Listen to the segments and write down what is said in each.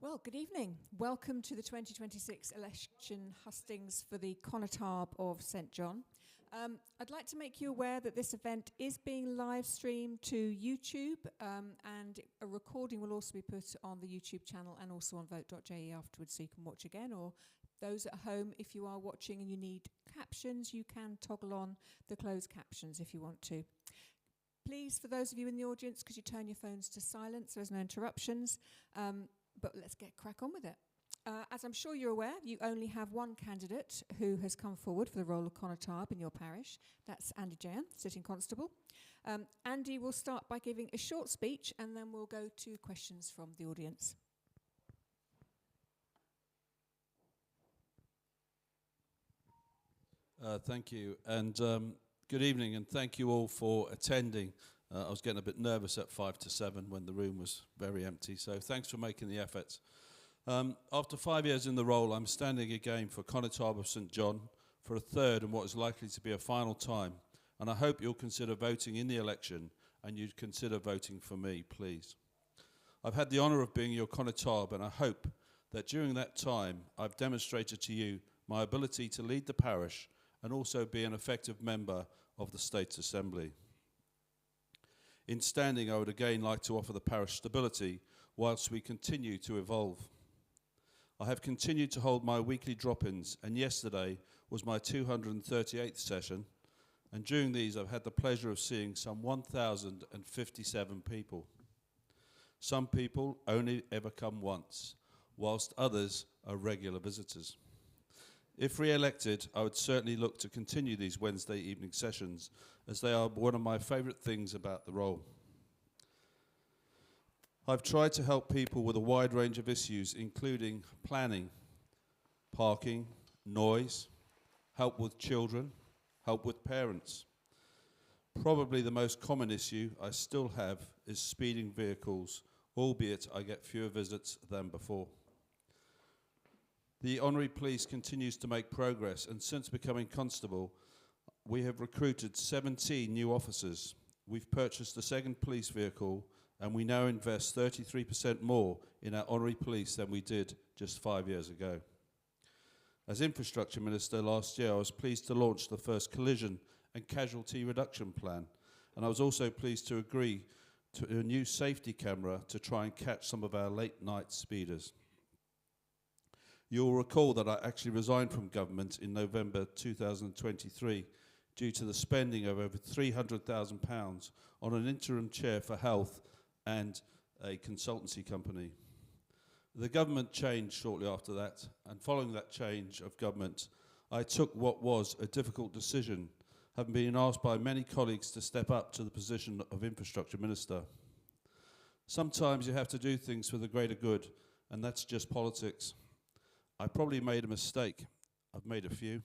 Well, good evening. Welcome to the 2026 election hustings for the Connétable of St John. I'd like to make you aware that this event is being live streamed to YouTube, and a recording will also be put on the YouTube channel and also on vote.je afterwards, so you can watch again. Or those at home, if you are watching and you need captions, you can toggle on the closed captions if you want to. Please, for those of you in the audience, could you turn your phones to silent so there's no interruptions? But let's get crack on with it. As I'm sure you're aware, you only have one candidate who has come forward for the role of Connétable in your parish. That's Andy Jan, sitting constable. Andy will start by giving a short speech and then we'll go to questions from the audience. Thank you, and good evening, and thank you all for attending. I was getting a bit nervous at 5 to 7 when the room was very empty, so thanks for making the effort. After 5 years in the role, I'm standing again for Connétable of St John for a third and what is likely to be a final time, and I hope you'll consider voting in the election and you'd consider voting for me, please. I've had the honour of being your Connétable, and I hope that during that time I've demonstrated to you my ability to lead the parish and also be an effective member of the State Assembly. In standing, I would again like to offer the parish stability whilst we continue to evolve. I have continued to hold my weekly drop-ins, and yesterday was my 238th session, and during these I've had the pleasure of seeing some 1,057 people. Some people only ever come once, whilst others are regular visitors. If re-elected, I would certainly look to continue these Wednesday evening sessions, as they are one of my favourite things about the role. I've tried to help people with a wide range of issues, including planning, parking, noise, help with children, help with parents. Probably the most common issue I still have is speeding vehicles, albeit I get fewer visits than before. The Honorary Police continues to make progress, and since becoming constable, we have recruited 17 new officers. We've purchased a second police vehicle, and we now invest 33% more in our Honorary Police than we did just 5 years ago. As Infrastructure Minister last year, I was pleased to launch the first collision and casualty reduction plan, and I was also pleased to agree to a new safety camera to try and catch some of our late night speeders. You'll recall that I actually resigned from government in November 2023 due to the spending of over £300,000 on an interim chair for health and a consultancy company. The government changed shortly after that, and following that change of government, I took what was a difficult decision, having been asked by many colleagues to step up to the position of Infrastructure Minister. Sometimes you have to do things for the greater good, and that's just politics. I probably made a mistake, I've made a few,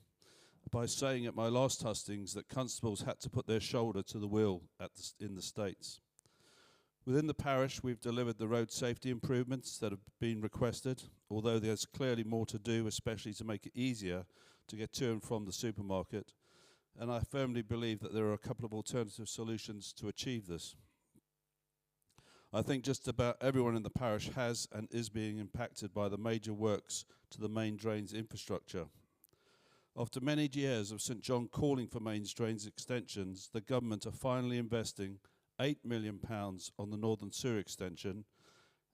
by saying at my last hustings that constables had to put their shoulder to the wheel in the States. Within the parish, we've delivered the road safety improvements that have been requested, although there's clearly more to do, especially to make it easier to get to and from the supermarket, and I firmly believe that there are a couple of alternative solutions to achieve this. I think just about everyone in the parish has and is being impacted by the major works to the main drains infrastructure. After many years of St John calling for main drains extensions, the government are finally investing £8 million on the Northern Sewer extension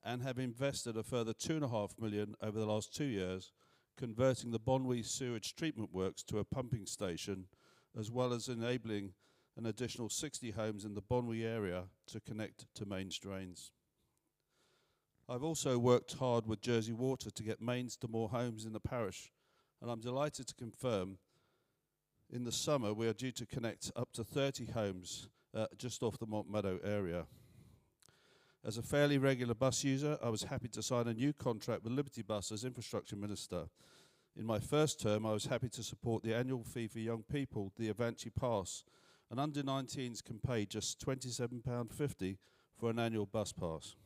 and have invested a further £2.5 million over the last 2 years, converting the Bonwy sewage treatment works to a pumping station, as well as enabling an additional 60 homes in the Bonwy area to connect to mains drains. I've also worked hard with Jersey Water to get mains to more homes in the parish, and I'm delighted to confirm in the summer we are due to connect up to 30 homes just off the Montmeadow area. As a fairly regular bus user, I was happy to sign a new contract with Liberty Bus as Infrastructure Minister. In my first term, I was happy to support the annual fee for young people, the Avanti Pass, and under-19s can pay just £27.50 for an annual bus pass.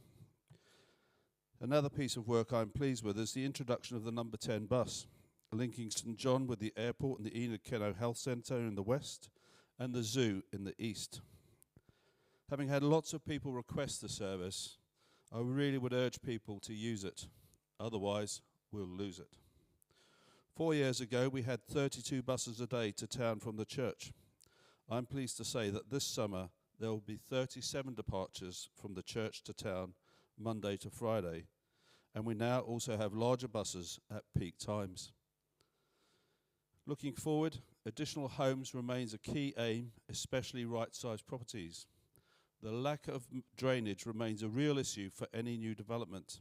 Another piece of work I'm pleased with is the introduction of the number 10 bus, linking St John with the airport and the Enid Kenno Health Centre in the west and the zoo in the east. Having had lots of people request the service, I really would urge people to use it. Otherwise, we'll lose it. 4 years ago, we had 32 buses a day to town from the church. I'm pleased to say that this summer, there will be 37 departures from the church to town, Monday to Friday, and we now also have larger buses at peak times. Looking forward, additional homes remains a key aim, especially right-sized properties. The lack of drainage remains a real issue for any new development.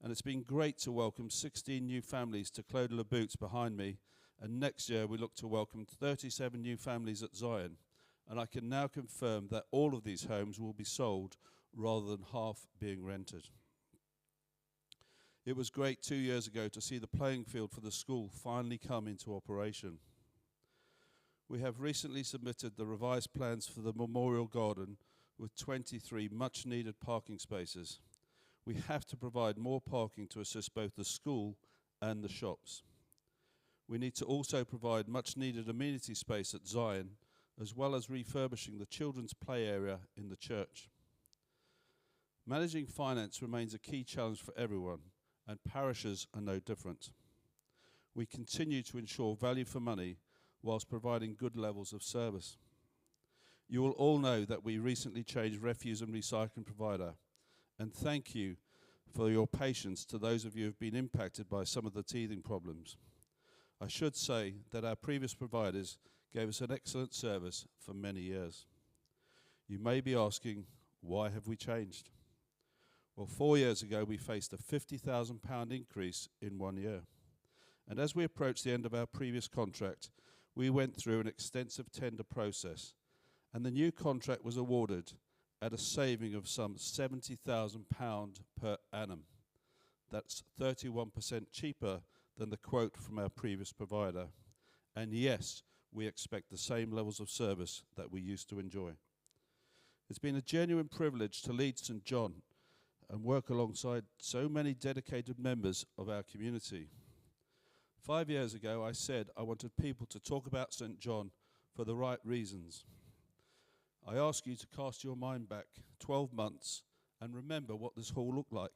And it's been great to welcome 16 new families to Clos de la Butte behind me, and next year we look to welcome 37 new families at Zion. And I can now confirm that all of these homes will be sold rather than half being rented. It was great 2 years ago to see the playing field for the school finally come into operation. We have recently submitted the revised plans for the Memorial Garden with 23 much-needed parking spaces. We have to provide more parking to assist both the school and the shops. We need to also provide much-needed amenity space at Zion, as well as refurbishing the children's play area in the church. Managing finance remains a key challenge for everyone, and parishes are no different. We continue to ensure value for money whilst providing good levels of service. You will all know that we recently changed refuse and recycling provider, and thank you for your patience to those of you who have been impacted by some of the teething problems. I should say that our previous providers gave us an excellent service for many years. You may be asking, why have we changed? Well, 4 years ago, we faced a £50,000 increase in 1 year. And as we approached the end of our previous contract, we went through an extensive tender process, and the new contract was awarded at a saving of some £70,000 per annum. That's 31% cheaper than the quote from our previous provider. And yes, we expect the same levels of service that we used to enjoy. It's been a genuine privilege to lead St. John and work alongside so many dedicated members of our community. 5 years ago, I said I wanted people to talk about St. John for the right reasons. I ask you to cast your mind back 12 months and remember what this hall looked like.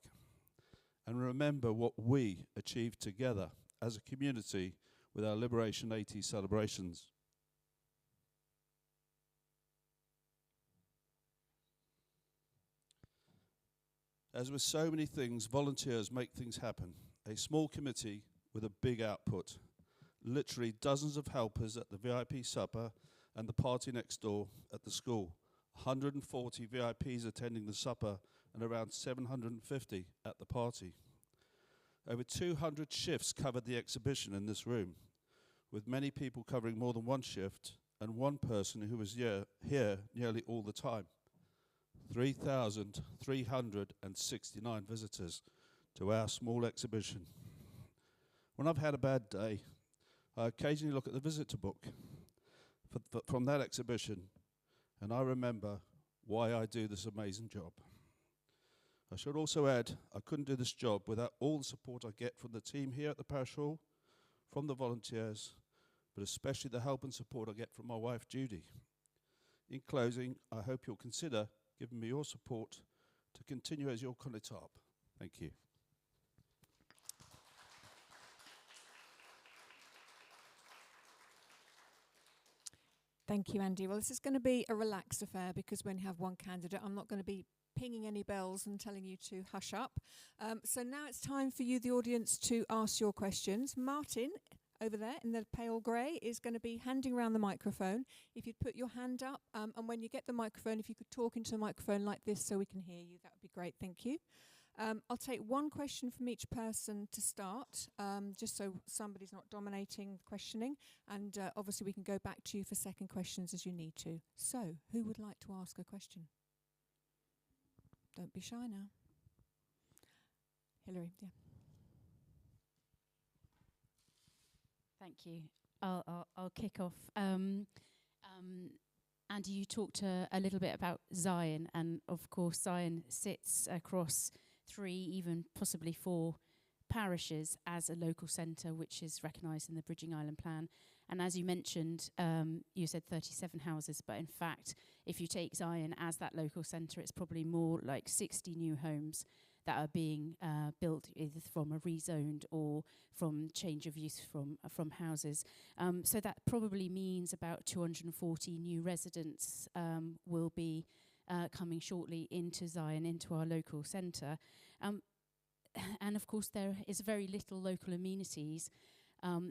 And remember what we achieved together as a community with our Liberation 80 celebrations. As with so many things, volunteers make things happen. A small committee with a big output. Literally dozens of helpers at the VIP supper and the party next door at the school. 140 VIPs attending the supper and around 750 at the party. Over 200 shifts covered the exhibition in this room, with many people covering more than one shift and one person who was here nearly all the time. 3,369 visitors to our small exhibition. When I've had a bad day, I occasionally look at the visitor book from that exhibition, and I remember why I do this amazing job. I should also add, I couldn't do this job without all the support I get from the team here at the Parish Hall, from the volunteers, but especially the help and support I get from my wife, Judy. In closing, I hope you'll consider giving me your support to continue as your Connétable. Thank you. Thank you, Andy. Well, this is going to be a relaxed affair because when you have one candidate, I'm not going to be pinging any bells and telling you to hush up. So now it's time for you, the audience, to ask your questions. Martin, over there in the pale grey, is going to be handing around the microphone. If you'd put your hand up, and when you get the microphone, if you could talk into the microphone like this so we can hear you, that would be great. Thank you. I'll take one question from each person to start, just so somebody's not dominating questioning, and obviously we can go back to you for second questions as you need to. So, who would like to ask a question? Don't be shy now. Hilary, yeah. Thank you. I'll kick off. Andy, you talked a little bit about Zion, and of course Zion sits across 3, even possibly 4 parishes as a local centre, which is recognised in the Bridging Island Plan. And as you mentioned, you said 37 houses, but in fact, if you take Zion as that local centre, it's probably more like 60 new homes that are being built either from a rezoned or from change of use from houses. So that probably means about 240 new residents will be coming shortly into Zion, into our local centre. And of course there is very little local amenities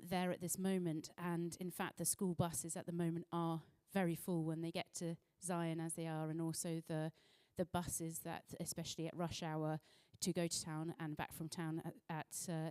there at this moment, and in fact the school buses at the moment are very full when they get to Zion, as they are, and also the buses that, especially at rush hour, to go to town and back from town at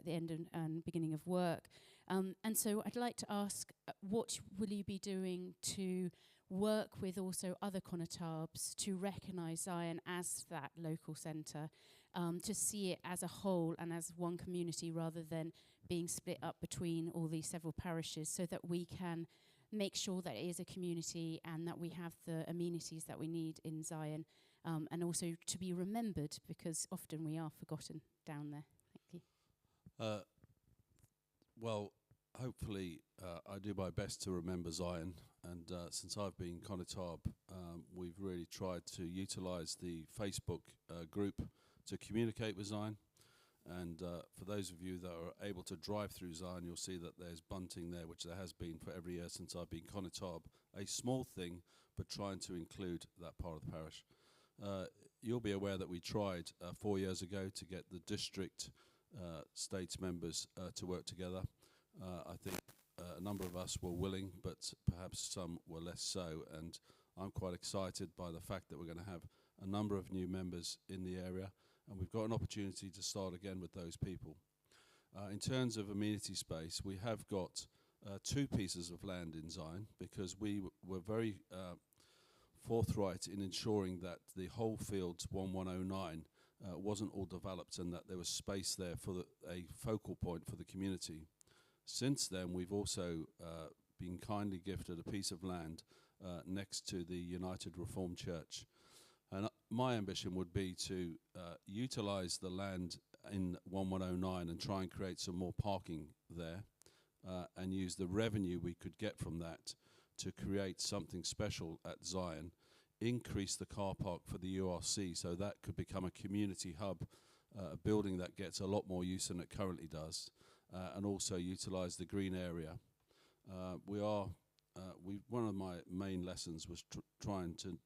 the end and beginning of work. And so I'd like to ask, what will you be doing to work with also other Connétabes to recognise Zion as that local centre, to see it as a whole and as one community rather than being split up between all these several parishes, so that we can make sure that it is a community and that we have the amenities that we need in Zion, and also to be remembered, because often we are forgotten down there. Thank you. Well, hopefully I do my best to remember Zion, and since I've been Connétable, we've really tried to utilise the Facebook group to communicate with Zion. And for those of you that are able to drive through Zion, you'll see that there's bunting there, which there has been for every year since I've been Connétable. A small thing, but trying to include that part of the parish. You'll be aware that we tried 4 years ago to get the district states members to work together. I think a number of us were willing, but perhaps some were less so. And I'm quite excited by the fact that we're going to have a number of new members in the area, and we've got an opportunity to start again with those people. In terms of amenity space, we have got 2 pieces of land in Zion, because we were very forthright in ensuring that the whole fields 1109 wasn't all developed, and that there was space there for a focal point for the community. Since then, we've also been kindly gifted a piece of land next to the United Reformed Church. And my ambition would be to utilise the land in 1109 and try and create some more parking there, and use the revenue we could get from that to create something special at Zion, increase the car park for the URC, so that could become a community hub, a building that gets a lot more use than it currently does, and also utilise the green area. One of my main lessons was trying to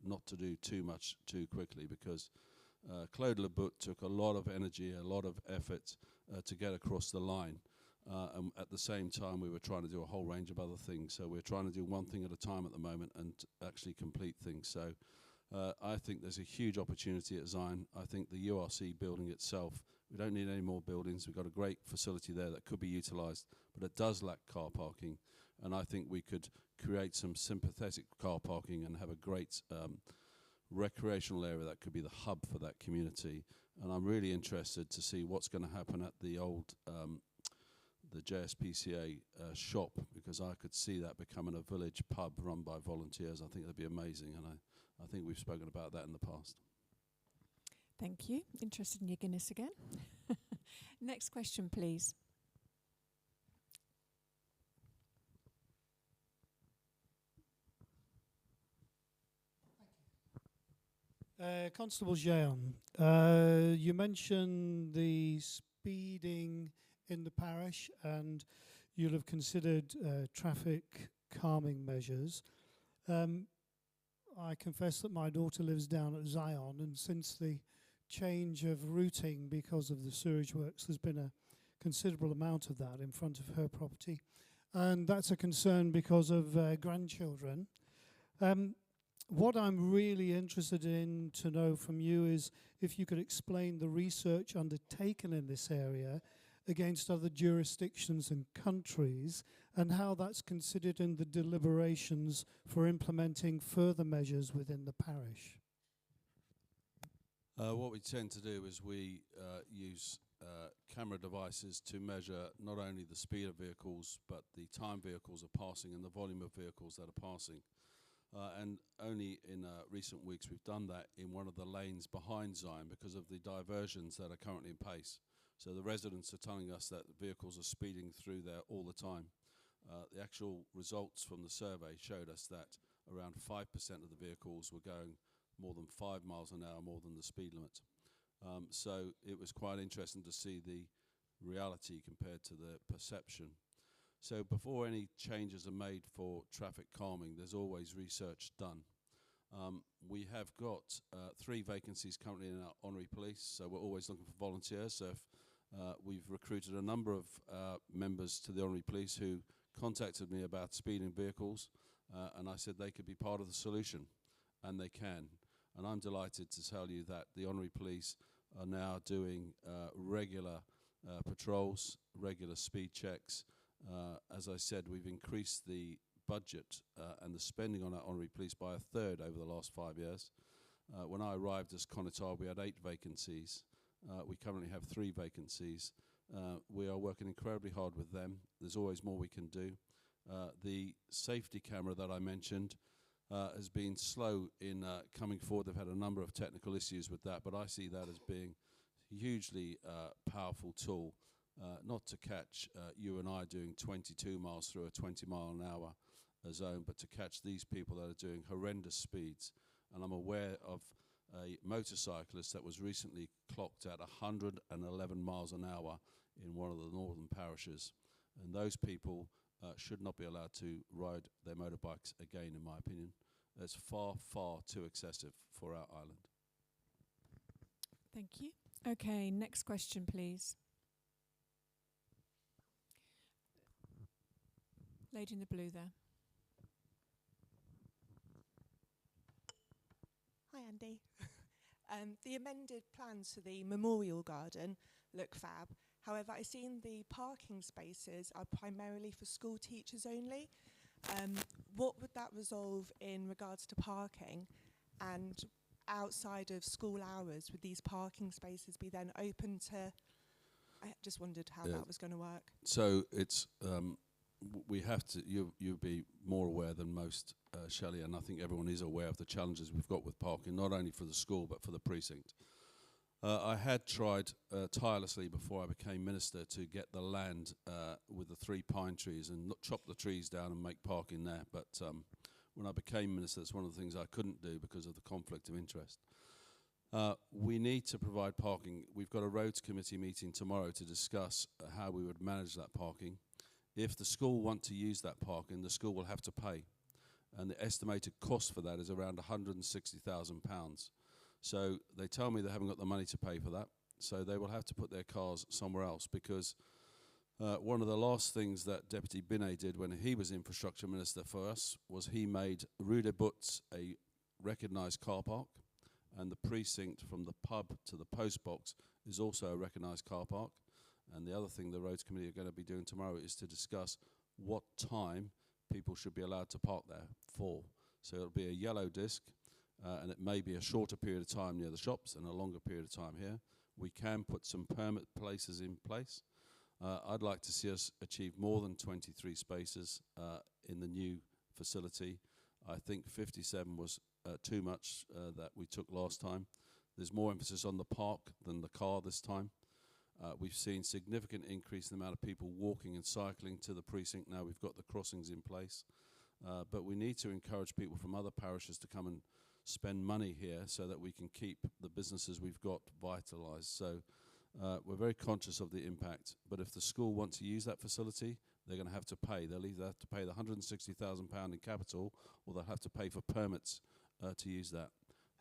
not to do too much too quickly, because Claude Lebut took a lot of energy, a lot of effort to get across the line. And at the same time, we were trying to do a whole range of other things. So we're trying to do one thing at a time at the moment and actually complete things. So I think there's a huge opportunity at Zion. I think the URC building itself, we don't need any more buildings. We've got a great facility there that could be utilised, but it does lack car parking. And I think we could create some sympathetic car parking and have a great recreational area that could be the hub for that community. And I'm really interested to see what's going to happen at the old the JSPCA shop, because I could see that becoming a village pub run by volunteers. I think that'd be amazing, and I think we've spoken about that in the past. Thank you. Interested in your Guinness again. Next question, please. Constable Jean, you mentioned the speeding in the parish, and you'll have considered traffic calming measures. I confess that my daughter lives down at Zion, and since the change of routing because of the sewage works, there's been a considerable amount of that in front of her property, and that's a concern because of grandchildren. What I'm really interested in to know from you is if you could explain the research undertaken in this area against other jurisdictions and countries, and how that's considered in the deliberations for implementing further measures within the parish. What we tend to do is we use camera devices to measure not only the speed of vehicles, but the time vehicles are passing and the volume of vehicles that are passing. And only in recent weeks we've done that in one of the lanes behind Zion because of the diversions that are currently in place. So the residents are telling us that vehicles are speeding through there all the time. The actual results from the survey showed us that around 5% of the vehicles were going more than 5 miles an hour more than the speed limit. So it was quite interesting to see the reality compared to the perception. So before any changes are made for traffic calming, there's always research done. We have got 3 vacancies currently in our honorary police, so we're always looking for volunteers. So if, we've recruited a number of members to the honorary police who contacted me about speeding vehicles, and I said they could be part of the solution, and they can. And I'm delighted to tell you that the honorary police are now doing regular patrols, regular speed checks. As I said, we've increased the budget and the spending on our honorary police by 1/3 over the last 5 years. When I arrived as Connétable, we had 8 vacancies. We currently have 3 vacancies. We are working incredibly hard with them. There's always more we can do. The safety camera that I mentioned has been slow in coming forward. They've had a number of technical issues with that, but I see that as being a hugely powerful tool, not to catch you and I doing 22 miles through a 20-mile-an-hour zone, but to catch these people that are doing horrendous speeds. And I'm aware of a motorcyclist that was recently clocked at 111 miles an hour in one of the northern parishes. And those people should not be allowed to ride their motorbikes again, in my opinion. It's far, far too excessive for our island. Thank you. Okay, next question, please. Lady in the blue there. Hi, Andy. The amended plans for the memorial garden look fab. However, I've seen the parking spaces are primarily for school teachers only. What would that resolve in regards to parking? And outside of school hours, would these parking spaces be then open to... I just wondered how that was going to work. So it's... we have to, you'll be more aware than most, Shelley, and I think everyone is aware of the challenges we've got with parking, not only for the school but for the precinct. I had tried tirelessly before I became minister to get the land with the 3 pine trees and chop the trees down and make parking there, but when I became minister, that's one of the things I couldn't do because of the conflict of interest. We need to provide parking. We've got a roads committee meeting tomorrow to discuss how we would manage that parking. If the school want to use that parking, the school will have to pay. And the estimated cost for that is around £160,000. So they tell me they haven't got the money to pay for that. So they will have to put their cars somewhere else, because one of the last things that Deputy Binet did when he was infrastructure minister for us was he made Rue des Buttes a recognised car park, and the precinct from the pub to the post box is also a recognised car park. And the other thing the roads committee are going to be doing tomorrow is to discuss what time people should be allowed to park there for. So it'll be a yellow disc, and it may be a shorter period of time near the shops and a longer period of time here. We can put some permit places in place. I'd like to see us achieve more than 23 spaces in the new facility. I think 57 was too much that we took last time. There's more emphasis on the park than the car this time. We've seen significant increase in the amount of people walking and cycling to the precinct now we've got the crossings in place. But we need to encourage people from other parishes to come and spend money here so that we can keep the businesses we've got vitalised. So we're very conscious of the impact. But if the school want to use that facility, they're going to have to pay. They'll either have to pay the £160,000 in capital, or they'll have to pay for permits to use that.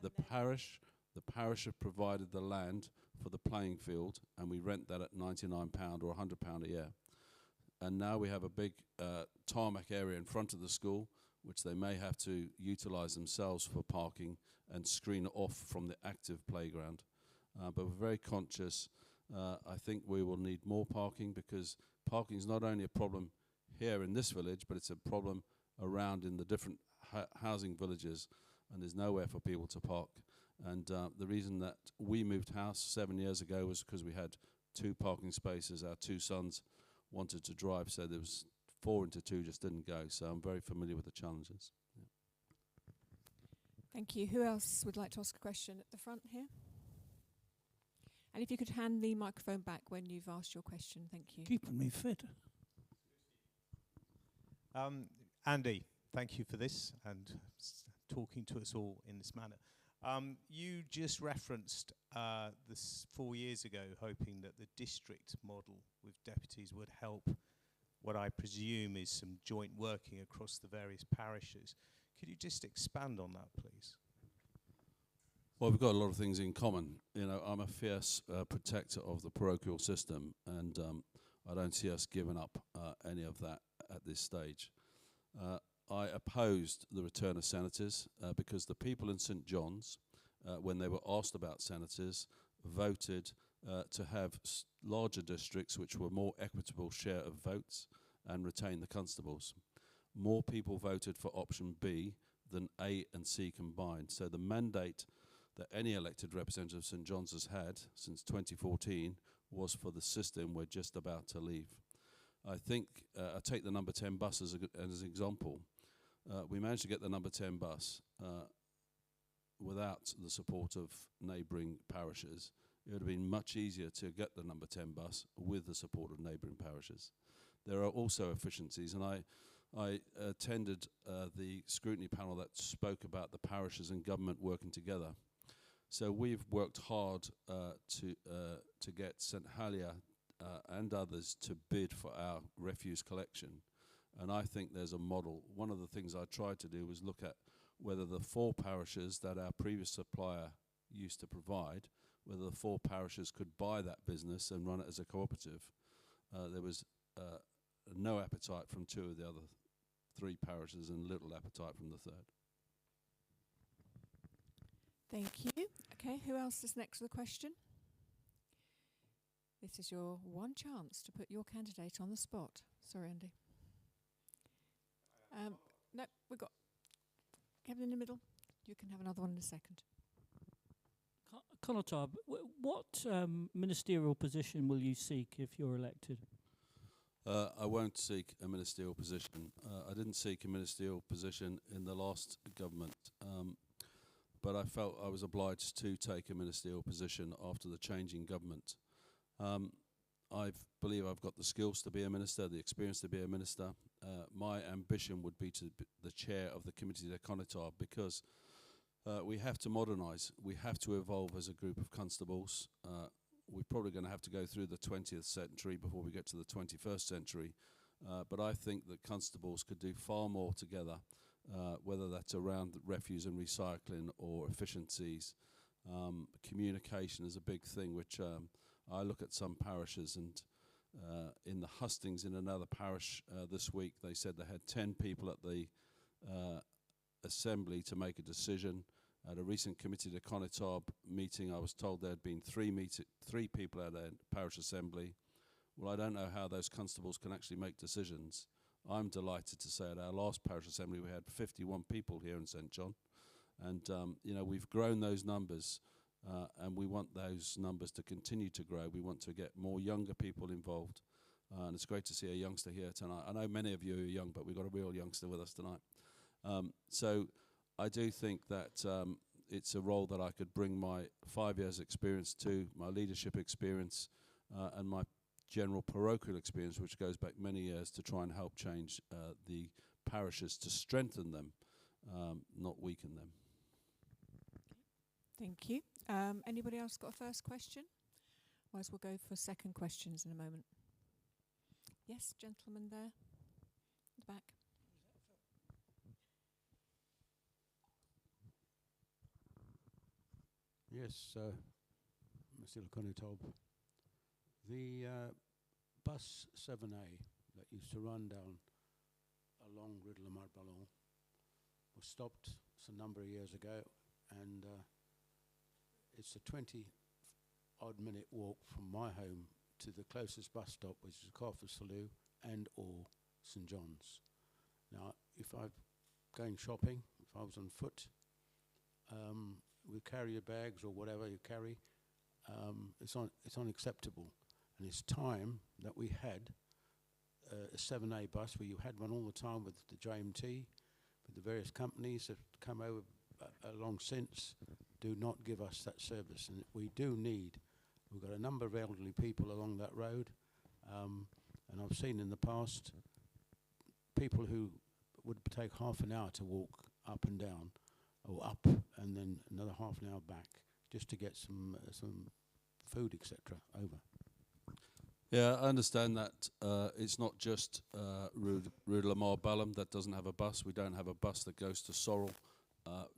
The parish have provided the land for the playing field, and we rent that at £99 or £100 a year. And now we have a big tarmac area in front of the school, which they may have to utilise themselves for parking and screen off from the active playground. But we're very conscious. I think we will need more parking, because parking is not only a problem here in this village, but it's a problem around in the different housing villages, and there's nowhere for people to park. And the reason that we moved house 7 years ago was because we had 2 parking spaces. Our 2 sons wanted to drive, so there was 4 into 2 just didn't go. So I'm very familiar with the challenges. Yeah. Thank you. Who else would like to ask a question at the front here? And if you could hand the microphone back when you've asked your question, thank you. Keeping me fit. Andy, thank you for this and talking to us all in this manner. You just referenced this 4 years ago, hoping that the district model with deputies would help what I presume is some joint working across the various parishes. Could you just expand on that, please? Well, we've got a lot of things in common. You know, I'm a fierce protector of the parochial system, and I don't see us giving up any of that at this stage. I opposed the return of senators because the people in St John's, when they were asked about senators, voted to have larger districts which were more equitable share of votes and retain the constables. More people voted for option B than A and C combined. So the mandate that any elected representative of St John's has had since 2014 was for the system we're just about to leave. I think, I take the number 10 bus as an example. We managed to get the number 10 bus without the support of neighbouring parishes. It would have been much easier to get the number 10 bus with the support of neighbouring parishes. There are also efficiencies, and I attended the scrutiny panel that spoke about the parishes and government working together. So we've worked hard to get St Helier and others to bid for our refuse collection. And I think there's a model. One of the things I tried to do was look at whether the 4 parishes that our previous supplier used to provide, whether the 4 parishes could buy that business and run it as a cooperative. There was no appetite from 2 of the other 3 parishes and little appetite from the 3rd. Thank you. Okay, who else is next to the question? This is your one chance to put your candidate on the spot. Sorry, Andy. No, we've got Kevin in the middle. You can have another one in a second. Connétable, what ministerial position will you seek if you're elected? I won't seek a ministerial position. I didn't seek a ministerial position in the last government, but I felt I was obliged to take a ministerial position after the change in government. I believe I've got the skills to be a minister, the experience to be a minister. My ambition would be to be the chair of the Committee de Connétable, because we have to modernise. We have to evolve as a group of constables. We're probably going to have to go through the 20th century before we get to the 21st century. But I think that constables could do far more together, whether that's around refuse and recycling or efficiencies. Communication is a big thing, which I look at some parishes, and in the Hustings, in another parish this week, they said they had 10 people at the assembly to make a decision. At a recent Committee de Connétable meeting, I was told there had been 3 people at a parish assembly. Well, I don't know how those constables can actually make decisions. I'm delighted to say at our last parish assembly we had 51 people here in St John, and you know, we've grown those numbers, and we want those numbers to continue to grow. We want to get more younger people involved, and it's great to see a youngster here tonight. I know many of you are young, but we've got a real youngster with us tonight. So I do think that it's a role that I could bring my 5 years experience to, my leadership experience, and my general parochial experience, which goes back many years, to try and help change the parishes, to strengthen them, not weaken them. Thank you. Anybody else got a first question? Otherwise we'll go for second questions in a moment. Yes, gentleman there, at the back. Yes, Mr. Connétable. The bus 7A that used to run down along Rue de la Marballon was stopped a number of years ago, and it's a 20-odd minute walk from my home to the closest bus stop, which is Carrefour Salou and or St John's. Now, if I'm going shopping, if I was on foot, with carrier bags or whatever you carry, it's unacceptable. And it's time that we had a 7A bus, where you had one all the time with the JMT, with the various companies that come over along since, do not give us that service. And we do need, we've got a number of elderly people along that road, and I've seen in the past people who would take half an hour to walk up and down, or up and then another half an hour back, just to get some food, etc. over. Yeah, I understand that it's not just Rue de la Mare-Bellum that doesn't have a bus. We don't have a bus that goes to Sorrel,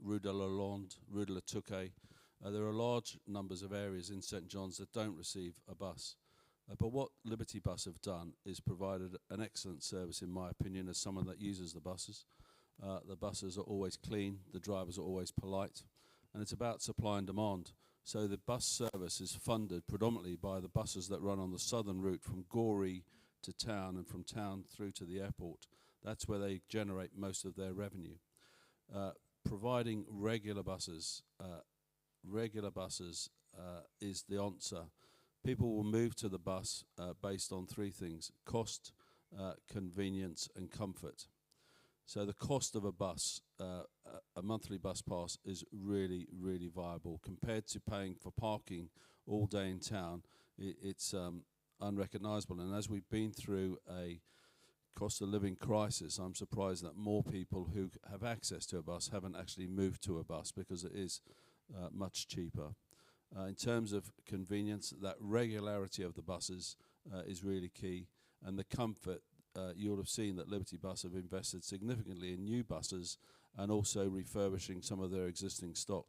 Rue de la Lande, Rue de la Touquet. There are large numbers of areas in St John's that don't receive a bus. But what Liberty Bus have done is provided an excellent service, in my opinion, as someone that uses the buses. The buses are always clean, the drivers are always polite, and it's about supply and demand. So the bus service is funded predominantly by the buses that run on the southern route from Gorey to town and from town through to the airport. That's where they generate most of their revenue. Providing regular buses is the answer. People will move to the bus based on three things: cost, convenience, and comfort. So the cost of a bus, a monthly bus pass, is really, really viable. Compared to paying for parking all day in town, it's unrecognisable. And as we've been through a cost of living crisis, I'm surprised that more people who have access to a bus haven't actually moved to a bus, because it is much cheaper. In terms of convenience, that regularity of the buses is really key, and the comfort. You'll have seen that Liberty Bus have invested significantly in new buses and also refurbishing some of their existing stock.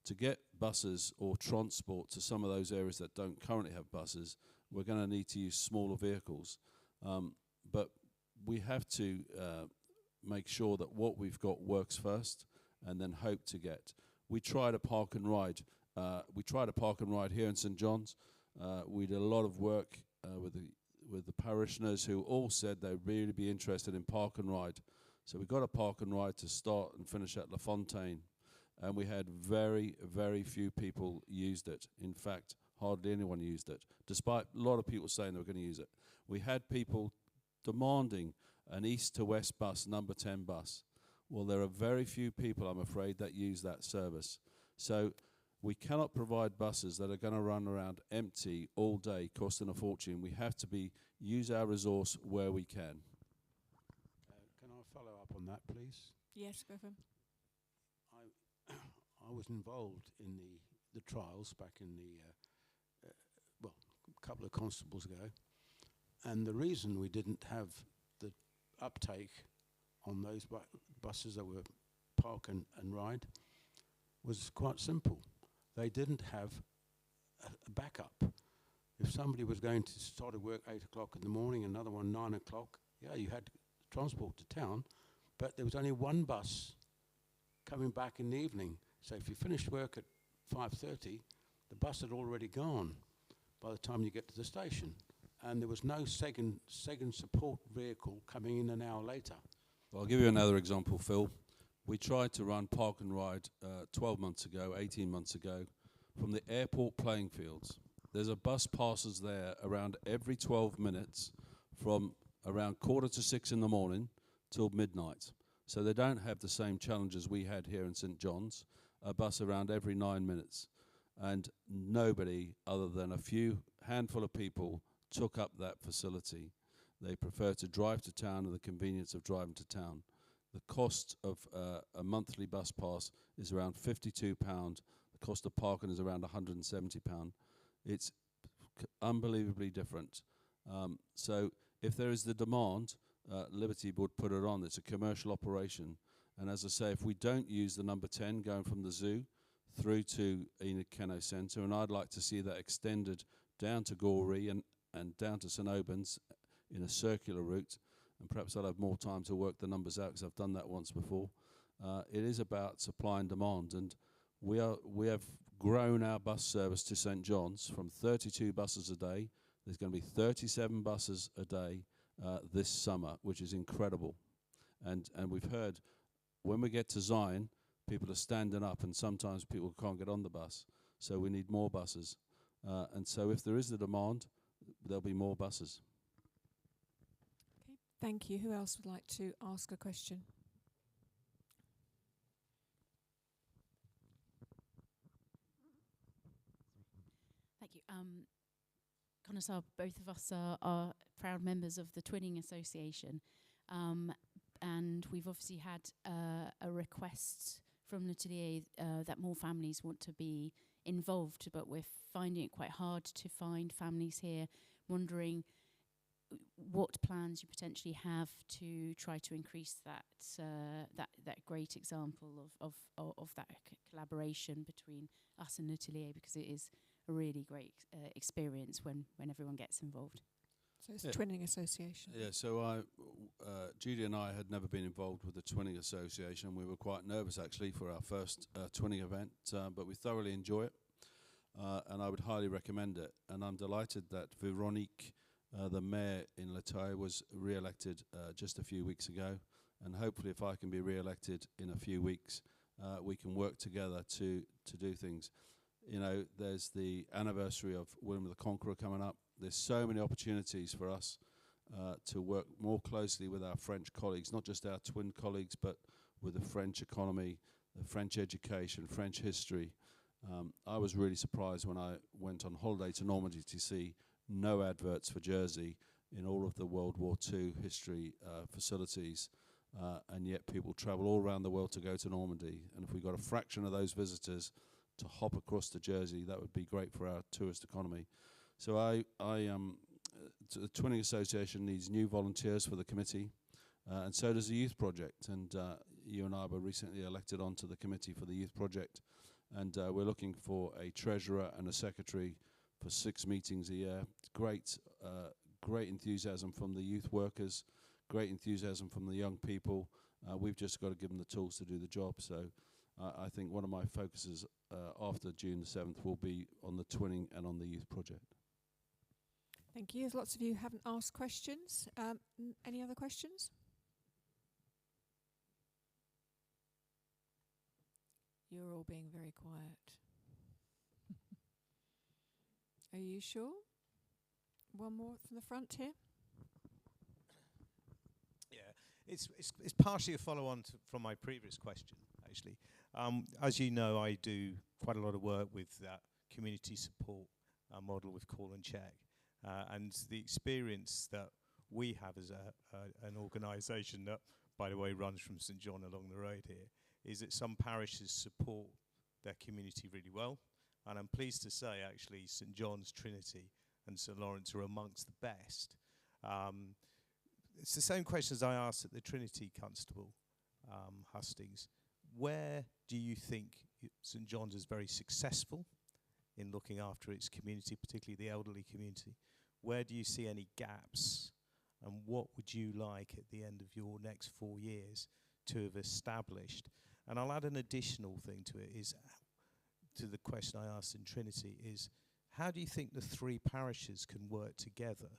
To get buses or transport to some of those areas that don't currently have buses, we're going to need to use smaller vehicles. But we have to make sure that what we've got works first, and then hope to get. We tried a park and ride. Here in St John's. We did a lot of work with the parishioners, who all said they'd really be interested in park and ride. So we got a park and ride to start and finish at La Fontaine, and we had very, very few people used it. In fact, hardly anyone used it, despite a lot of people saying they were going to use it. We had people demanding an east to west bus, number 10 bus. Well, there are very few people, I'm afraid, that use that service. So we cannot provide buses that are going to run around empty all day, costing a fortune. We have to use our resource where we can. Can I follow up on that, please? Yes, go for it. I was involved in the trials back in a couple of constables ago, and the reason we didn't have the uptake on those buses that were park and ride was quite simple. They didn't have a backup. If somebody was going to start at work 8 o'clock in the morning, another one 9 o'clock, you had transport to town, but there was only one bus coming back in the evening. So if you finished work at 5:30, the bus had already gone by the time you get to the station, and there was no second support vehicle coming in an hour later. Well, I'll give you another example, Phil. We tried to run park and ride 12 months ago, 18 months ago, from the airport playing fields. There's a bus passes there around every 12 minutes from around 5:45 in the morning till midnight. So they don't have the same challenges we had here in St John's, a bus around every 9 minutes. And nobody, other than a handful of people, took up that facility. They prefer to drive to town and the convenience of driving to town. The cost of a monthly bus pass is around £52. The cost of parking is around £170. It's unbelievably different. So if there is the demand, Liberty would put it on. It's a commercial operation. And as I say, if we don't use the number 10 going from the zoo through to Enid Keno Centre, and I'd like to see that extended down to Gorey and down to St Albans in a circular route, and perhaps I'll have more time to work the numbers out because I've done that once before. It is about supply and demand, and we have grown our bus service to St John's from 32 buses a day. There's going to be 37 buses a day this summer, which is incredible. And we've heard when we get to Zion, people are standing up, and sometimes people can't get on the bus. So we need more buses. And so if there is the demand, there'll be more buses. Okay, thank you. Who else would like to ask a question? Thank you. Connétable, both of us are proud members of the Twinning Association, and we've obviously had a request from L'Atelier that more families want to be involved, but we're finding it quite hard to find families here, wondering what plans you potentially have to try to increase that great example of that collaboration between us and Atelier, because it is a really great experience when everyone gets involved. So it's a twinning association. Yeah, so Judy and I had never been involved with the Twinning Association. We were quite nervous, actually, for our first twinning event, but we thoroughly enjoy it, and I would highly recommend it. And I'm delighted that Veronique, the mayor in Lataille, was re-elected just a few weeks ago, and hopefully if I can be re-elected in a few weeks, we can work together to do things. You know, there's the anniversary of William the Conqueror coming up. There's so many opportunities for us to work more closely with our French colleagues, not just our twin colleagues, but with the French economy, the French education, French history. I was really surprised when I went on holiday to Normandy to see no adverts for Jersey in all of the World War II history facilities, and yet people travel all around the world to go to Normandy. And if we got a fraction of those visitors to hop across to Jersey, that would be great for our tourist economy. So the Twinning Association needs new volunteers for the committee, and so does the Youth Project. And you and I were recently elected onto the committee for the Youth Project, and we're looking for a treasurer and a secretary for 6 meetings a year. Great enthusiasm from the youth workers, great enthusiasm from the young people. We've just got to give them the tools to do the job. So I think one of my focuses after June the 7th will be on the twinning and on the youth project. Thank you. As lots of you haven't asked questions. Any other questions? You're all being very quiet. Are you sure? One more from the front here. Yeah, it's partially a follow-on from my previous question, actually. As you know, I do quite a lot of work with that community support model with Call and Check. And the experience that we have as an organisation that, by the way, runs from St John along the road here, is that some parishes support their community really well. And I'm pleased to say, actually, St John's, Trinity and St Lawrence are amongst the best. It's the same question as I asked at the Trinity Constable, Hustings. Where do you think St John's is very successful in looking after its community, particularly the elderly community? Where do you see any gaps? And what would you like at the end of your next 4 years to have established? And I'll add an additional thing to it, is to the question I asked in Trinity, is how do you think the 3 parishes can work together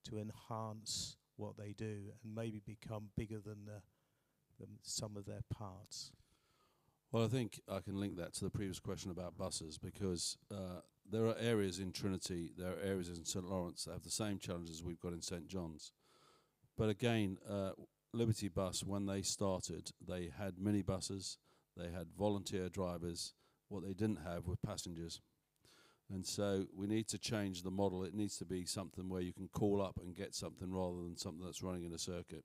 to enhance what they do and maybe become bigger than the sum of their parts? Well, I think I can link that to the previous question about buses, because there are areas in Trinity, there are areas in St Lawrence that have the same challenges we've got in St John's. But again, Liberty Bus, when they started, they had minibuses, they had volunteer drivers. What they didn't have were passengers. And so we need to change the model. It needs to be something where you can call up and get something rather than something that's running in a circuit.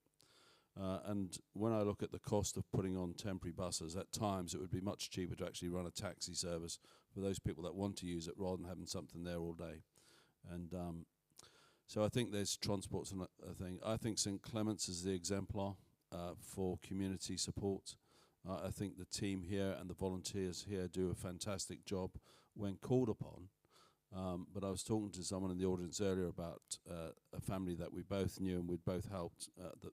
And when I look at the cost of putting on temporary buses, at times it would be much cheaper to actually run a taxi service for those people that want to use it rather than having something there all day. And so I think there's transport's a thing. I think St Clement's is the exemplar for community support. I think the team here and the volunteers here do a fantastic job when called upon. But I was talking to someone in the audience earlier about a family that we both knew and we'd both helped. The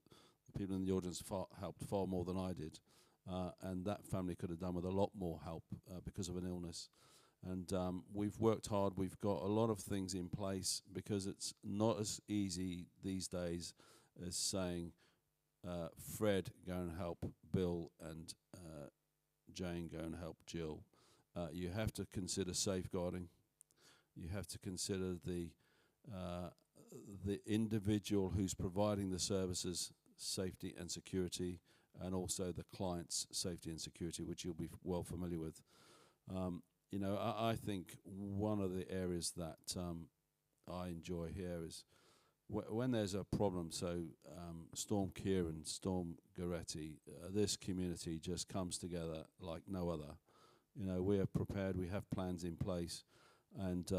people in the audience helped far more than I did. And that family could have done with a lot more help because of an illness. And we've worked hard. We've got a lot of things in place because it's not as easy these days as saying, Fred, go and help Bill, and Jane, go and help Jill. You have to consider safeguarding. You have to consider the individual who's providing the services, safety and security, and also the client's safety and security, which you'll be well familiar with. You know, I think one of the areas that I enjoy here is when there's a problem. So Storm Kieran, Storm Goretti, this community just comes together like no other. You know, we are prepared. We have plans in place. And,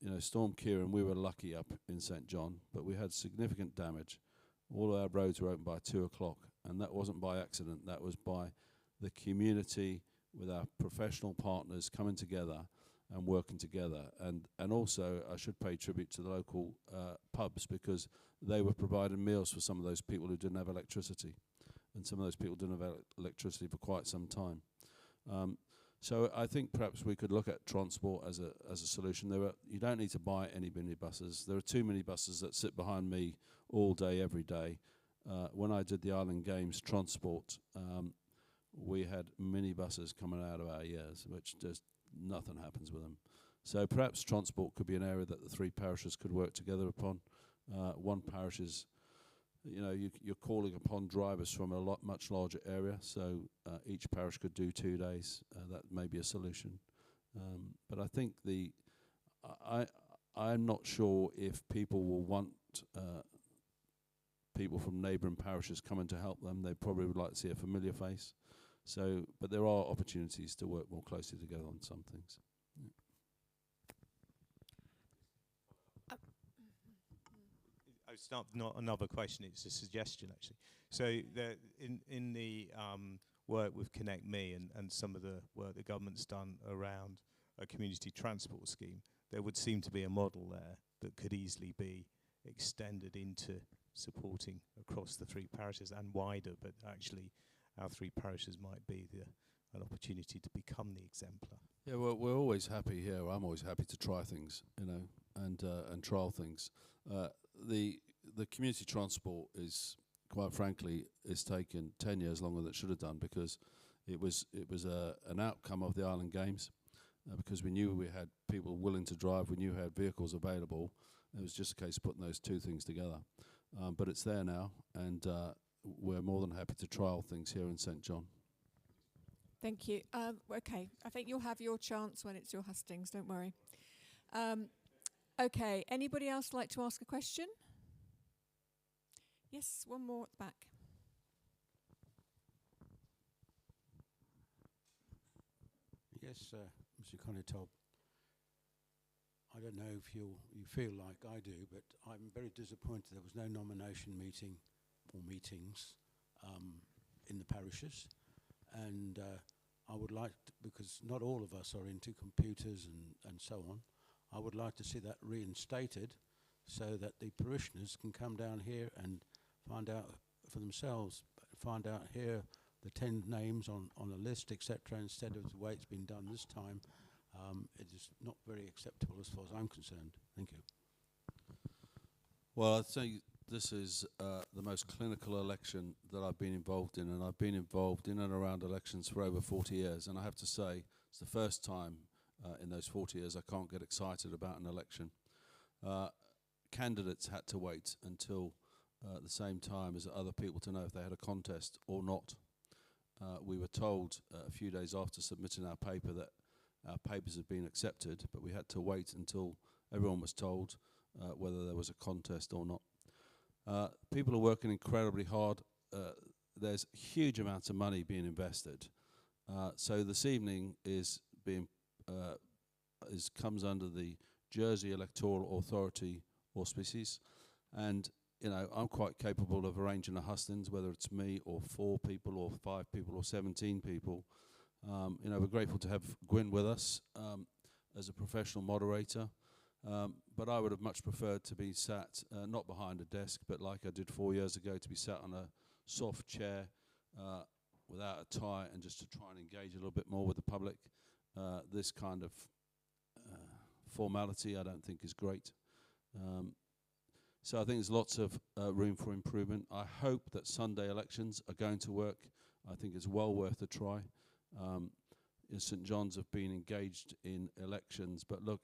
you know, Storm Kieran, we were lucky up in St John, but we had significant damage. All of our roads were open by 2 o'clock, and that wasn't by accident. That was by the community with our professional partners coming together and working together. And also, I should pay tribute to the local pubs, because they were providing meals for some of those people who didn't have electricity. And some of those people didn't have electricity for quite some time. So I think perhaps we could look at transport as a solution. You don't need to buy any minibuses. There are 2 minibuses that sit behind me all day, every day. When I did the Island Games transport, we had minibuses coming out of our ears, which just nothing happens with them. So perhaps transport could be an area that the 3 parishes could work together upon. One parish is, you know, you're calling upon drivers from a much larger area, so each parish could do 2 days. That may be a solution. But I think I'm not sure if people will want people from neighbouring parishes coming to help them. They probably would like to see a familiar face. So, but there are opportunities to work more closely together on some things. Yeah. It's not another question, it's a suggestion actually. So in the work with Connect Me and some of the work the government's done around a community transport scheme, there would seem to be a model there that could easily be extended into supporting across the 3 parishes and wider, but actually our 3 parishes might be an opportunity to become the exemplar. Yeah, well, we're always happy here. I'm always happy to try things, you know, and trial things. The community transport is, quite frankly, it's taken 10 years longer than it should have done, because it was an outcome of the Island Games, because we knew we had people willing to drive, we knew we had vehicles available. It was just a case of putting those 2 things together. But it's there now, and we're more than happy to trial things here in St John. Thank you. Okay, I think you'll have your chance when it's your hustings, don't worry. Okay, anybody else like to ask a question? Yes, one more at the back. Yes, Mr. Connétable. I don't know if you feel like I do, but I'm very disappointed there was no nomination meeting or meetings in the parishes. And I would like to, because not all of us are into computers and so on, I would like to see that reinstated so that the parishioners can come down here and find out for themselves, find out here the 10 names on a list, etc., instead of the way it's been done this time. It is not very acceptable as far as I'm concerned. Thank you. Well, I'd say this is the most clinical election that I've been involved in, and I've been involved in and around elections for over 40 years. And I have to say, it's the first time in those 40 years I can't get excited about an election. Candidates had to wait until the same time as other people to know if they had a contest or not. We were told a few days after submitting our paper that our papers had been accepted, but we had to wait until everyone was told whether there was a contest or not. People are working incredibly hard. There's huge amounts of money being invested. So this evening comes under the Jersey Electoral Authority auspices, and you know, I'm quite capable of arranging a hustings, whether it's me or 4 people or 5 people or 17 people. You know, we're grateful to have Gwyn with us as a professional moderator, but I would have much preferred to be sat not behind a desk, but like I did 4 years ago, to be sat on a soft chair without a tie, and just to try and engage a little bit more with the public. This kind of formality I don't think is great. So I think there's lots of room for improvement. I hope that Sunday elections are going to work. I think it's well worth a try. St John's have been engaged in elections, but look,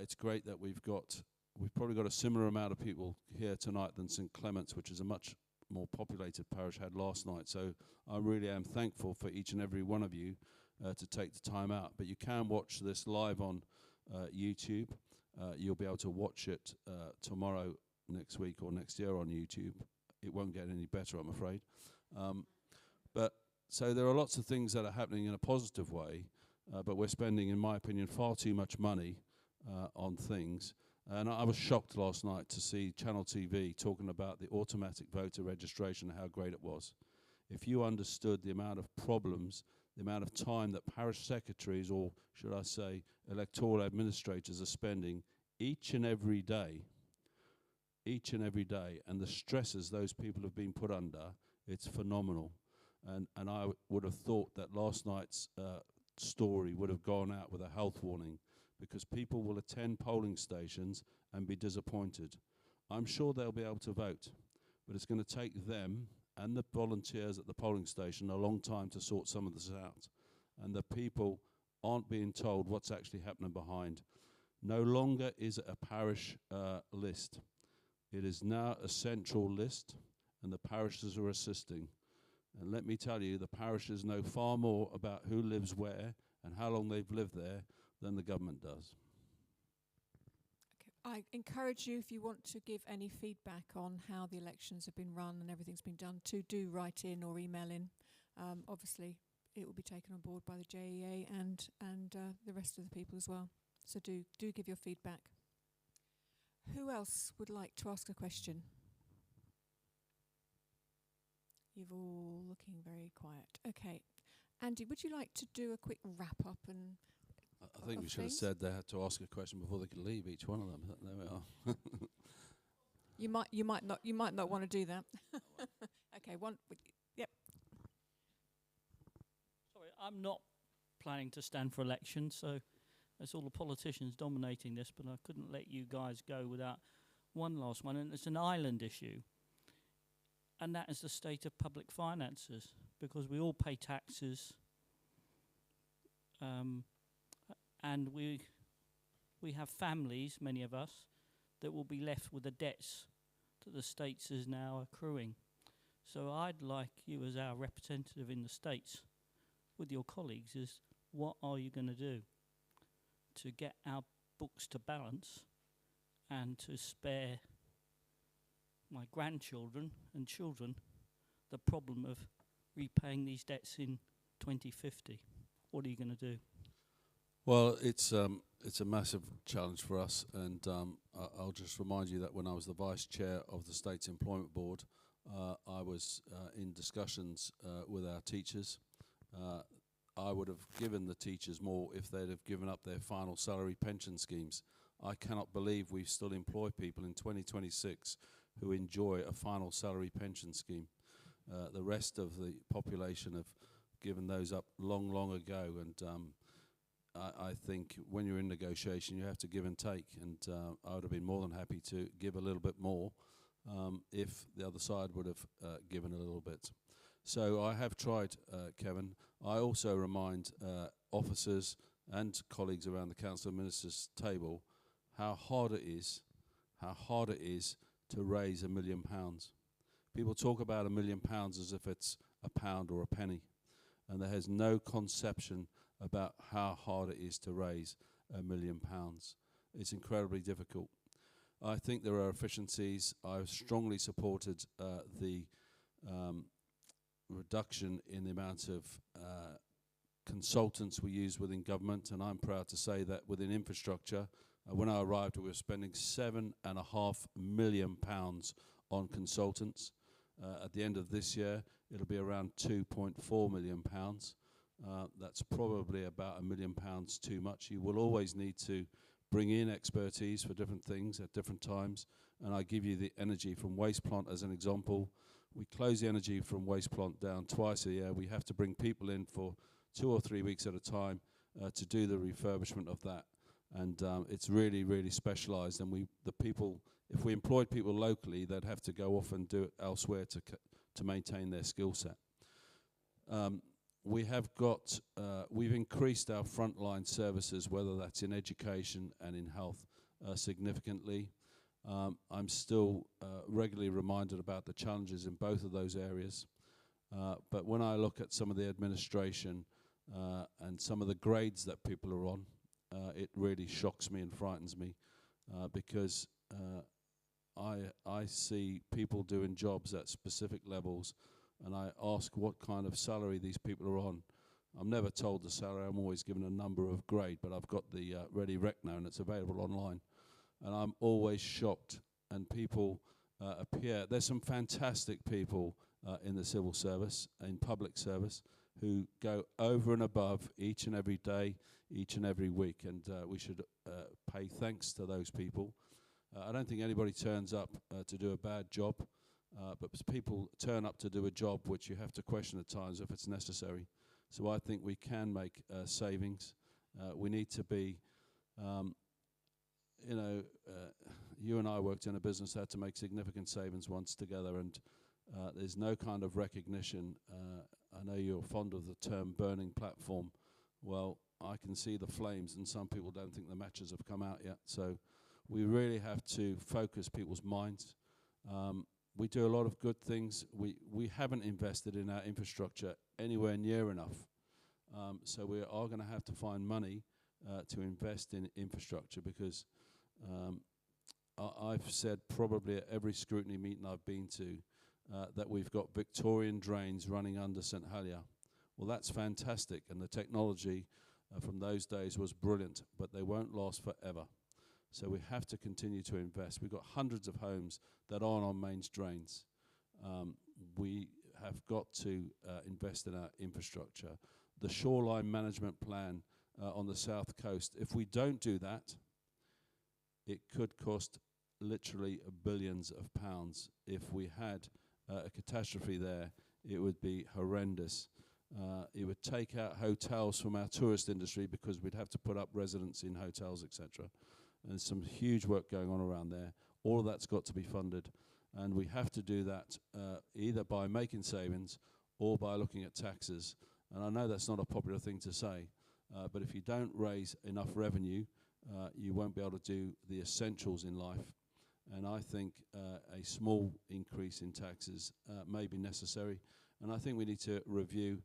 it's great that we've probably got a similar amount of people here tonight than St Clement's, which is a much more populated parish, had last night. So I really am thankful for each and every one of you to take the time out. But you can watch this live on YouTube. You'll be able to watch it tomorrow, next week, or next year on YouTube. It won't get any better, I'm afraid. So there are lots of things that are happening in a positive way. but we're spending, in my opinion, far too much money on things. And I was shocked last night to see Channel TV talking about the automatic voter registration and how great it was. If you understood the amount of problems, the amount of time that parish secretaries, or should I say electoral administrators, are spending each and every day, and the stresses those people have been put under, it's phenomenal. And I would have thought that last night's story would have gone out with a health warning, because people will attend polling stations and be disappointed. I'm sure they'll be able to vote, but it's going to take them and the volunteers at the polling station a long time to sort some of this out. And the people aren't being told what's actually happening behind. No longer is it a parish list. It is now a central list, and the parishes are assisting. And let me tell you, the parishes know far more about who lives where and how long they've lived there than the government does. Okay. I encourage you, if you want to give any feedback on how the elections have been run and everything's been done, to do write in or email in. Obviously, it will be taken on board by the JEA and the rest of the people as well. So do give your feedback. Who else would like to ask a question? You're all looking very quiet. Okay. Andy, would you like to do a quick wrap up? And I think we should have said they had to ask a question before they could leave, each one of them. There we are. You might not want to do that. Okay, yep. Sorry, I'm not planning to stand for election, so there's all the politicians dominating this, but I couldn't let you guys go without one last one, and it's an island issue. And that is the state of public finances, because we all pay taxes, and we have families, many of us, that will be left with the debts that the States is now accruing. So I'd like you, as our representative in the States, with your colleagues, is what are you going to do to get our books to balance and to spare my grandchildren and children the problem of repaying these debts in 2050? What are you going to do? Well, it's a massive challenge for us, and I'll just remind you that when I was the vice chair of the State's Employment Board, I was in discussions with our teachers. I would have given the teachers more if they'd have given up their final salary pension schemes. I cannot believe we still employ people in 2026 who enjoy a final salary pension scheme. The rest of the population have given those up long, long ago, and I think when you're in negotiation, you have to give and take, and I would have been more than happy to give a little bit more if the other side would have given a little bit. So I have tried, Kevin. I also remind officers and colleagues around the Council of Ministers table how hard it is to raise £1 million. People talk about £1 million as if it's a pound or a penny, and there has no conception about how hard it is to raise £1 million. It's incredibly difficult. I think there are efficiencies. I've strongly supported the reduction in the amount of consultants we use within government, and I'm proud to say that within infrastructure, when I arrived, we were spending £7.5 million on consultants. At the end of this year, it'll be around £2.4 million. That's probably about £1 million too much. You will always need to bring in expertise for different things at different times, and I give you the energy from waste plant as an example. We close the energy from waste plant down twice a year. We have to bring people in for 2 or 3 weeks at a time to do the refurbishment of that. And it's really, really specialised. And if we employed people locally, they'd have to go off and do it elsewhere to maintain their skill set. We've increased our frontline services, whether that's in education and in health, significantly. I'm still regularly reminded about the challenges in both of those areas. But when I look at some of the administration and some of the grades that people are on, it really shocks me and frightens me because I see people doing jobs at specific levels, and I ask what kind of salary these people are on. I'm never told the salary. I'm always given a number of grade, but I've got the ready rec now, and it's available online. And I'm always shocked. And people appear. There's some fantastic people in the civil service, in public service, who go over and above each and every day, each and every week, and we should pay thanks to those people. I don't think anybody turns up to do a bad job, but people turn up to do a job which you have to question at times if it's necessary. So I think we can make savings. We need to be, you and I worked in a business that had to make significant savings once together, and there's no kind of recognition. I know you're fond of the term burning platform. Well, I can see the flames, and some people don't think the matches have come out yet. So we really have to focus people's minds. We do a lot of good things. We haven't invested in our infrastructure anywhere near enough. So we are going to have to find money to invest in infrastructure, because I've said probably at every scrutiny meeting I've been to that we've got Victorian drains running under St Helier. Well, that's fantastic, and the technology from those days was brilliant, but they won't last forever. So we have to continue to invest. We've got hundreds of homes that aren't on mains drains. We have got to invest in our infrastructure. The shoreline management plan on the south coast, if we don't do that, it could cost literally billions of pounds. If we had a catastrophe there, it would be horrendous. It would take out hotels from our tourist industry, because we'd have to put up residents in hotels, etc. There's some huge work going on around there. All of that's got to be funded, and we have to do that either by making savings or by looking at taxes. And I know that's not a popular thing to say, but if you don't raise enough revenue, you won't be able to do the essentials in life. And I think a small increase in taxes may be necessary. And I think we need to review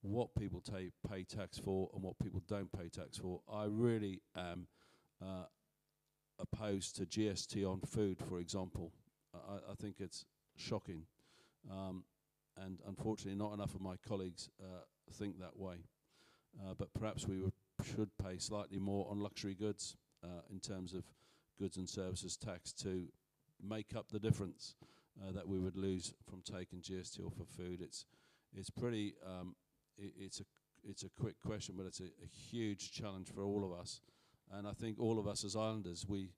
what people pay tax for and what people don't pay tax for. I really am opposed to GST on food, for example. I think it's shocking. And unfortunately, not enough of my colleagues think that way. But perhaps we should pay slightly more on luxury goods in terms of goods and services tax to make up the difference that we would lose from taking GST off of food. It's pretty. It's a quick question, but it's a huge challenge for all of us. And I think all of us as islanders, we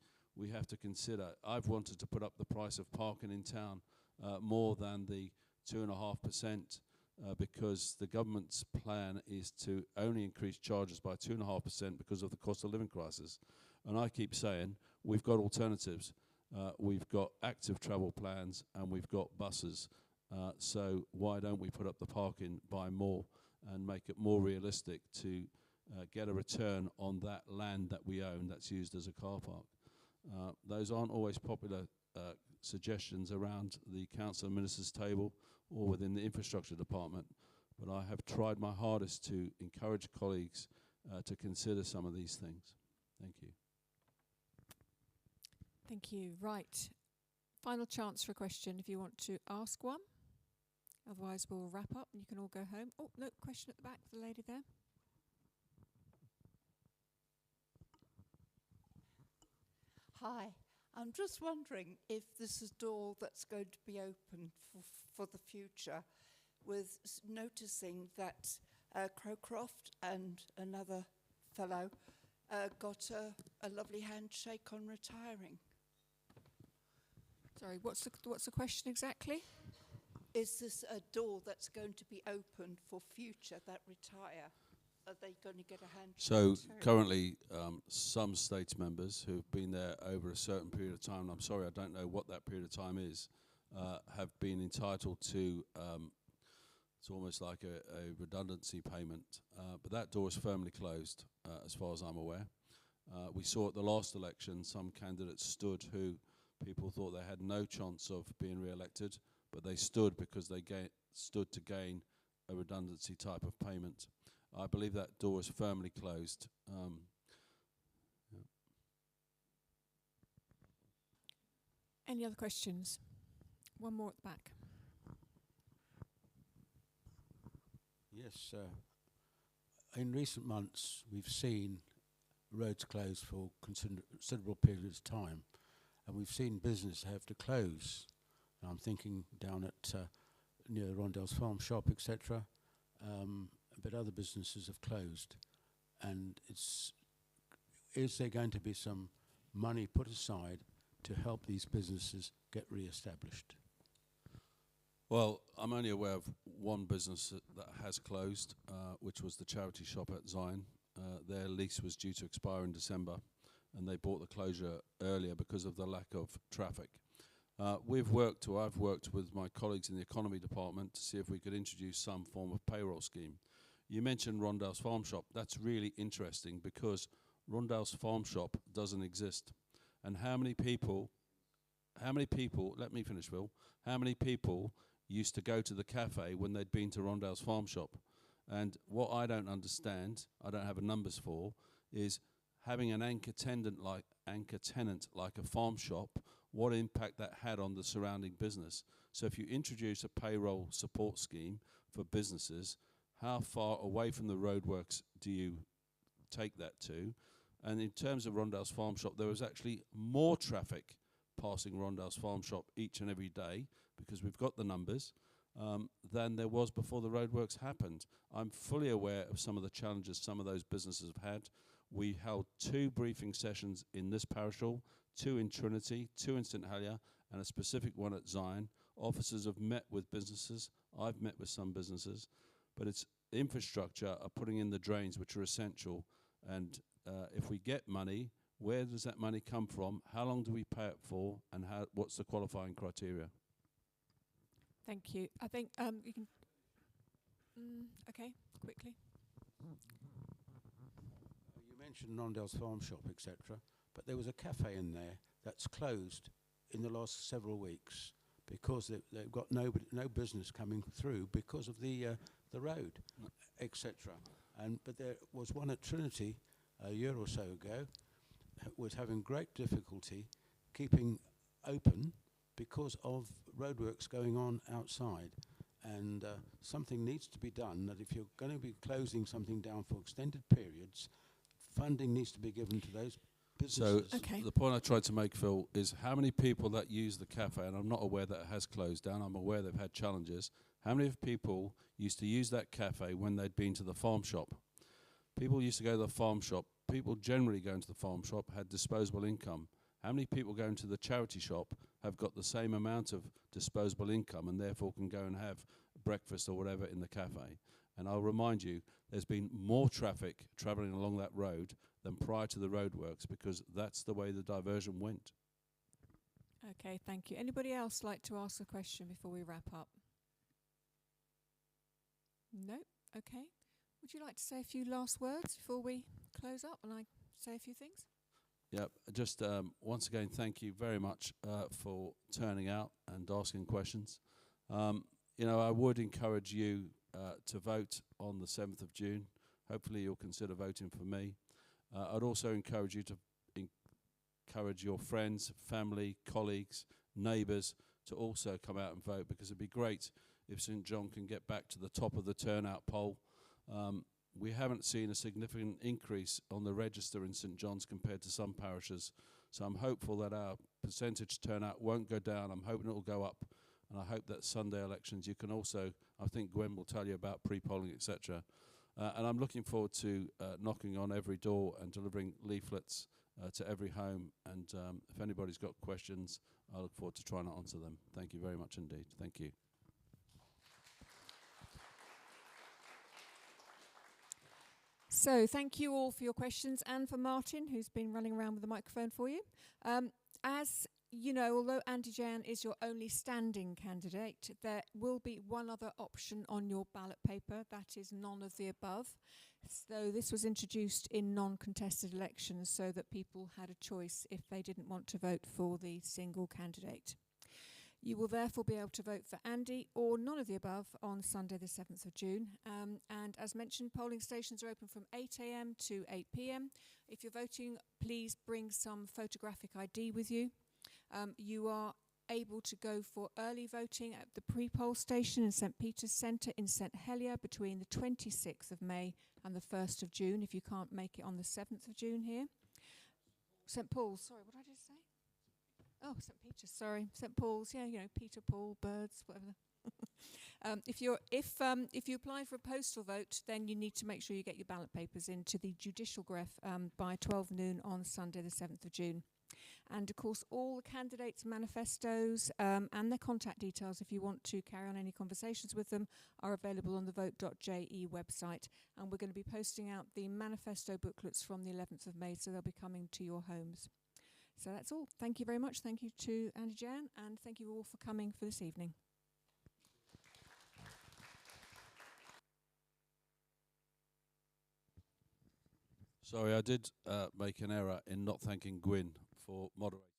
have to consider. I've wanted to put up the price of parking in town more than the 2.5%, because the government's plan is to only increase charges by 2.5% because of the cost of living crisis. And I keep saying we've got alternatives. We've got active travel plans, and we've got buses. So why don't we put up the parking by more and make it more realistic to get a return on that land that we own that's used as a car park? Those aren't always popular suggestions around the council and ministers' table or within the infrastructure department, but I have tried my hardest to encourage colleagues to consider some of these things. Thank you. Thank you. Right. Final chance for a question if you want to ask one. Otherwise, we'll wrap up and you can all go home. Oh, look, question at the back for the lady there. Hi. I'm just wondering if this is a door that's going to be open for the future, with noticing that Crowcroft and another fellow got a lovely handshake on retiring. Sorry, what's the question exactly? Is this a door that's going to be open for future that retire? Are they going to get a handshake? So currently, some states members who've been there over a certain period of time, and I'm sorry, I don't know what that period of time is, have been entitled to, it's almost like a redundancy payment, but that door is firmly closed, as far as I'm aware. We saw at the last election some candidates stood who people thought they had no chance of being re-elected, but they stood because they stood to gain a redundancy type of payment. I believe that door is firmly closed. Yeah. Any other questions? One more at the back. Yes, in recent months, we've seen roads closed for considerable periods of time, and we've seen business have to close. And I'm thinking down at near Rondell's Farm Shop, etc. But other businesses have closed, and is there going to be some money put aside to help these businesses get re-established? Well, I'm only aware of one business that has closed, which was the charity shop at Zion. Their lease was due to expire in December, and they bought the closure earlier because of the lack of traffic. I've worked with my colleagues in the economy department to see if we could introduce some form of payroll scheme. You mentioned Rondell's Farm Shop. That's really interesting because Rondell's Farm Shop doesn't exist. And how many people, let me finish, Phil, how many people used to go to the cafe when they'd been to Rondell's Farm Shop? And what I don't understand, I don't have numbers for, is having an anchor tenant like a farm shop, what impact that had on the surrounding business. So if you introduce a payroll support scheme for businesses, how far away from the roadworks do you take that to? And in terms of Rondell's Farm Shop, there was actually more traffic passing Rondell's Farm Shop each and every day, because we've got the numbers, than there was before the roadworks happened. I'm fully aware of some of the challenges some of those businesses have had. We held 2 briefing sessions in this parish hall, 2 in Trinity, 2 in St Helier, and a specific one at Zion. Officers have met with businesses. I've met with some businesses. But it's infrastructure are putting in the drains, which are essential. And if we get money, where does that money come from? How long do we pay it for? And what's the qualifying criteria? Thank you. I think you can... okay, quickly. You mentioned Rondell's Farm Shop, etc., but there was a cafe in there that's closed in the last several weeks because they've got no business coming through because of the road, etc. But there was one at Trinity a year or so ago was having great difficulty keeping open because of roadworks going on outside. And something needs to be done, that if you're going to be closing something down for extended periods, funding needs to be given to those businesses. So the point I tried to make, Phil, is how many people that use the cafe, and I'm not aware that it has closed down, I'm aware they've had challenges, how many people used to use that cafe when they'd been to the farm shop? People used to go to the farm shop. People generally going to the farm shop had disposable income. How many people going to the charity shop have got the same amount of disposable income and therefore can go and have breakfast or whatever in the cafe? And I'll remind you, there's been more traffic travelling along that road than prior to the roadworks because that's the way the diversion went. Okay, thank you. Anybody else like to ask a question before we wrap up? No? Okay. Would you like to say a few last words before we close up and I say a few things? Yeah, just once again, thank you very much for turning out and asking questions. I would encourage you to vote on the 7th of June. Hopefully you'll consider voting for me. I'd also encourage you to encourage your friends, family, colleagues, neighbours to also come out and vote, because it'd be great if St John can get back to the top of the turnout poll. We haven't seen a significant increase on the register in St John's compared to some parishes, so I'm hopeful that our percentage turnout won't go down. I'm hoping it will go up, and I hope that Sunday elections you can also, I think Gwen will tell you about pre-polling, etc. And I'm looking forward to knocking on every door and delivering leaflets to every home, and if anybody's got questions, I look forward to trying to answer them. Thank you very much indeed. Thank you. So thank you all for your questions, and for Martin, who's been running around with the microphone for you. As you know, although Andy Jan is your only standing candidate, there will be one other option on your ballot paper, that is none of the above. So this was introduced in non-contested elections so that people had a choice if they didn't want to vote for the single candidate. You will therefore be able to vote for Andy or none of the above on Sunday the 7th of June. And as mentioned, polling stations are open from 8 a.m. to 8 p.m. If you're voting, please bring some photographic ID with you. You are able to go for early voting at the pre-poll station in St Peter's Centre in St Helier between the 26th of May and the 1st of June, if you can't make it on the 7th of June here. St Paul's, sorry, what did I just say? Oh, St Peter's, sorry. St Paul's, yeah, you know, Peter, Paul, birds, whatever. If you apply for a postal vote, then you need to make sure you get your ballot papers into the judicial greph by 12 noon on Sunday the 7th of June. And of course all the candidates' manifestos and their contact details, if you want to carry on any conversations with them, are available on the vote.je website. And we're going to be posting out the manifesto booklets from the 11th of May, so they'll be coming to your homes. So that's all. Thank you very much. Thank you to Andy Jan, and thank you all for coming for this evening. Sorry, I did make an error in not thanking Gwyn for moderating.